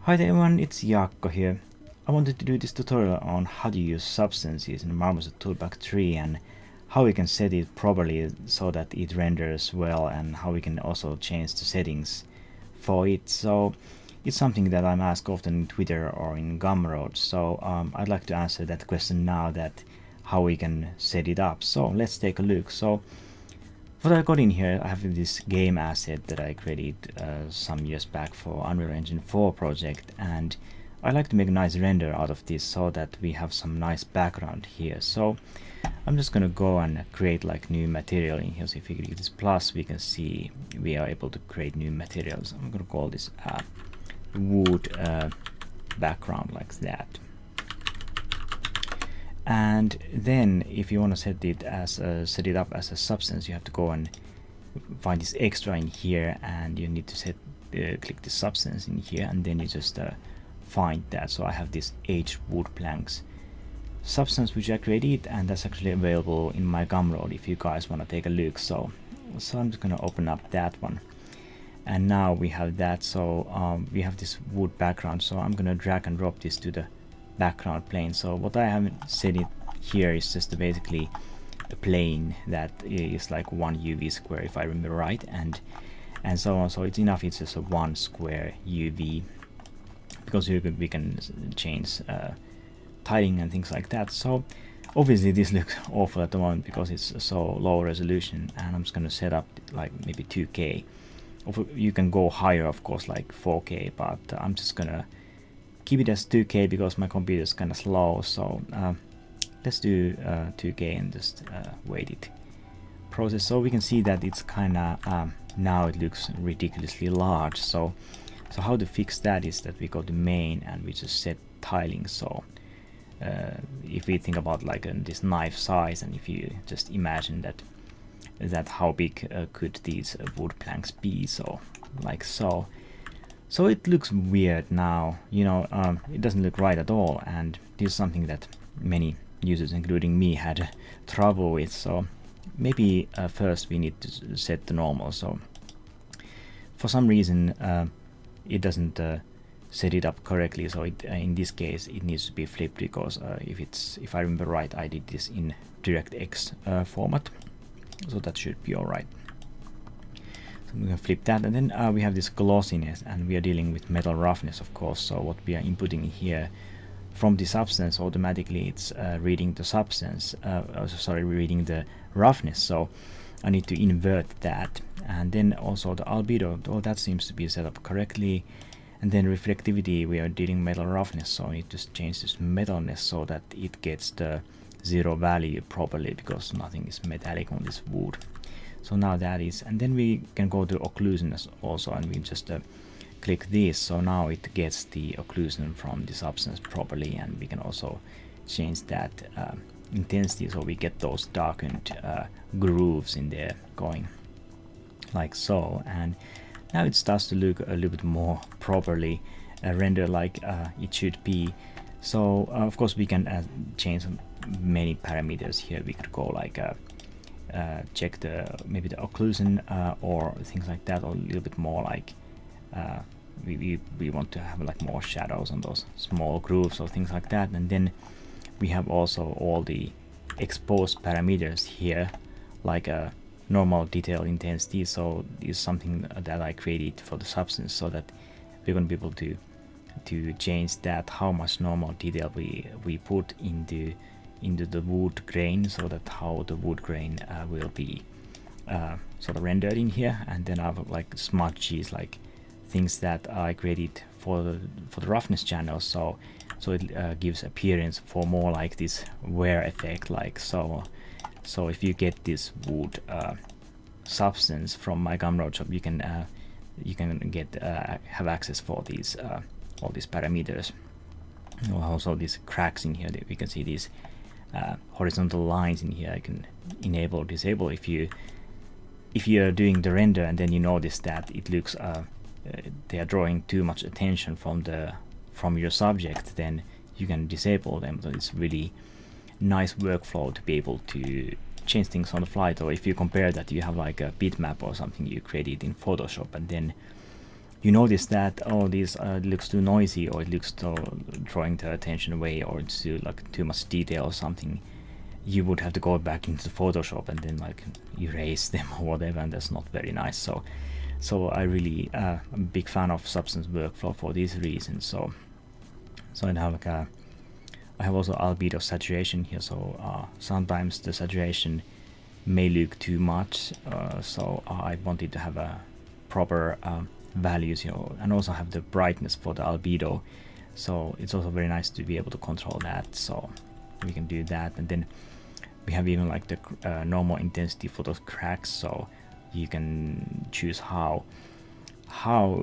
Hi there everyone, it's Jaakko here. I wanted to do this tutorial on how to use substances in Marmoset Toolbag 3 and how we can set it properly so that it renders well, and how we can also change the settings for it. So it's something that I'm asked often in Twitter or in Gumroad, so I'd like to answer that question now, that how we can set it up. So let's take a look. So what I got in here, I have this game asset that I created some years back for Unreal Engine 4 project, and I like to make a nice render out of this so that we have some nice background here. So I'm just gonna go and create like new material in here. So if we click this plus, we can see we are able to create new materials. I'm gonna call this wood background like that. And then if you want to set it up as a substance, you have to go and find this extra in here, and you need to click the substance in here, and then you just find that. So I have this H wood planks substance which I created, and that's actually available in my Gumroad if you guys want to take a look. So I'm just gonna open up that one, and now we have that. So we have this wood background, so I'm gonna drag and drop this to the background plane. So what I haven't set it here is just basically a plane that is like 1 UV square if I remember right, and so on. So it's enough, it's just a 1 square UV, because we can change tiling and things like that. So obviously this looks awful at the moment because it's so low resolution, and I'm just gonna set up like maybe 2K. You can go higher, of course, like 4K, but I'm just gonna keep it as 2K because my computer is kind of slow. So let's do 2K and just wait it process. So we can see that it's kind of now it looks ridiculously large. So how to fix that is that we go to main and we just set tiling. So if we think about like this knife size, and if you just imagine that how big could these wood planks be, so like so. So it looks weird now, it doesn't look right at all, and this is something that many users, including me, had trouble with. So maybe first we need to set the normal. So for some reason it doesn't set it up correctly, so in this case it needs to be flipped, because if I remember right, I did this in DirectX format, so that should be alright. We can flip that, and then we have this glossiness, and we are dealing with metal roughness, of course. So what we are inputting here from the substance, automatically it's reading the substance, reading the roughness. So I need to invert that, and then also the albedo, all that seems to be set up correctly. And then reflectivity, we are dealing metal roughness, so I need to change this metalness so that it gets the 0 value properly, because nothing is metallic on this wood. So now that is, and then we can go to occlusiveness also, and we just click this. So now it gets the occlusion from the substance properly, and we can also change that intensity, so we get those darkened grooves in there going like so. And now it starts to look a little bit more properly rendered like it should be. So of course we can change many parameters here. We could go like check maybe the occlusion or things like that, or a little bit more like we want to have like more shadows on those small grooves or things like that. And then we have also all the exposed parameters here, like a normal detail intensity. So this is something that I created for the substance, so that we're going to be able to change that, how much normal detail we put into the wood grain, so that how the wood grain will be sort of rendered in here. And then I have like smudges, like things that I created for the roughness channel, so it gives appearance for more like this wear effect, like so. So if you get this wood substance from my Gumroad shop, you can get have access for these all these parameters. Also these cracks in here, that we can see these horizontal lines in here. I can enable or disable if you are doing the render, and then you notice that it looks they are drawing too much attention from your subject, then you can disable them. So it's really nice workflow to be able to change things on the fly. Or if you compare that, you have like a bitmap or something you created in Photoshop, and then you notice that, oh, this looks too noisy, or it looks too drawing the attention away, or it's too like too much detail or something, you would have to go back into Photoshop and then like erase them or whatever, and that's not very nice. So I really am a big fan of Substance Workflow for these reasons. So I have like I have also albedo saturation here, so sometimes the saturation may look too much, so I wanted to have a proper values, and also have the brightness for the albedo, so it's also very nice to be able to control that. So we can do that, and then we have even like the normal intensity for those cracks, so you can choose how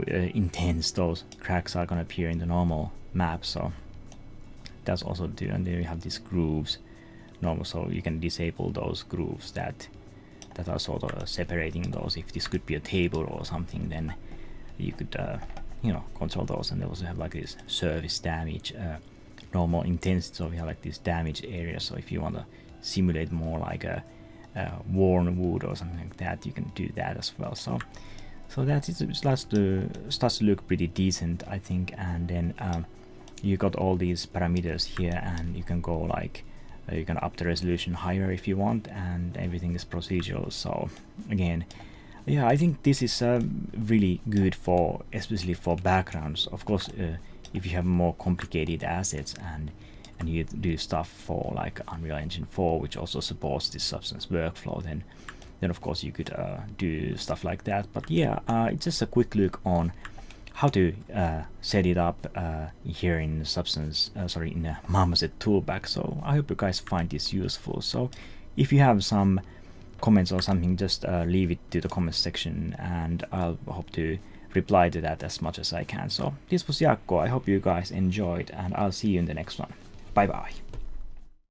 intense those cracks are going to appear in the normal map. So that's also do. And then we have these grooves normal, so you can disable those grooves that are sort of separating those. If this could be a table or something, then you could control those. And they also have like this surface damage normal intensity, so we have like this damage area. So if you want to simulate more like a worn wood or something like that, you can do that as well. So that starts to look pretty decent, I think. And then you got all these parameters here, and you can go like you can up the resolution higher if you want, and everything is procedural. So again, yeah, I think this is really good for, especially for backgrounds. Of course, if you have more complicated assets and you do stuff for like Unreal Engine 4, which also supports this Substance Workflow, then of course you could do stuff like that. But yeah, it's just a quick look on how to set it up here in in the Marmoset Toolbag. So I hope you guys find this useful. So if you have some comments or something, just leave it to the comment section, and I'll hope to reply to that as much as I can. So this was Jaakko. I hope you guys enjoyed, and I'll see you in the next one. Bye bye.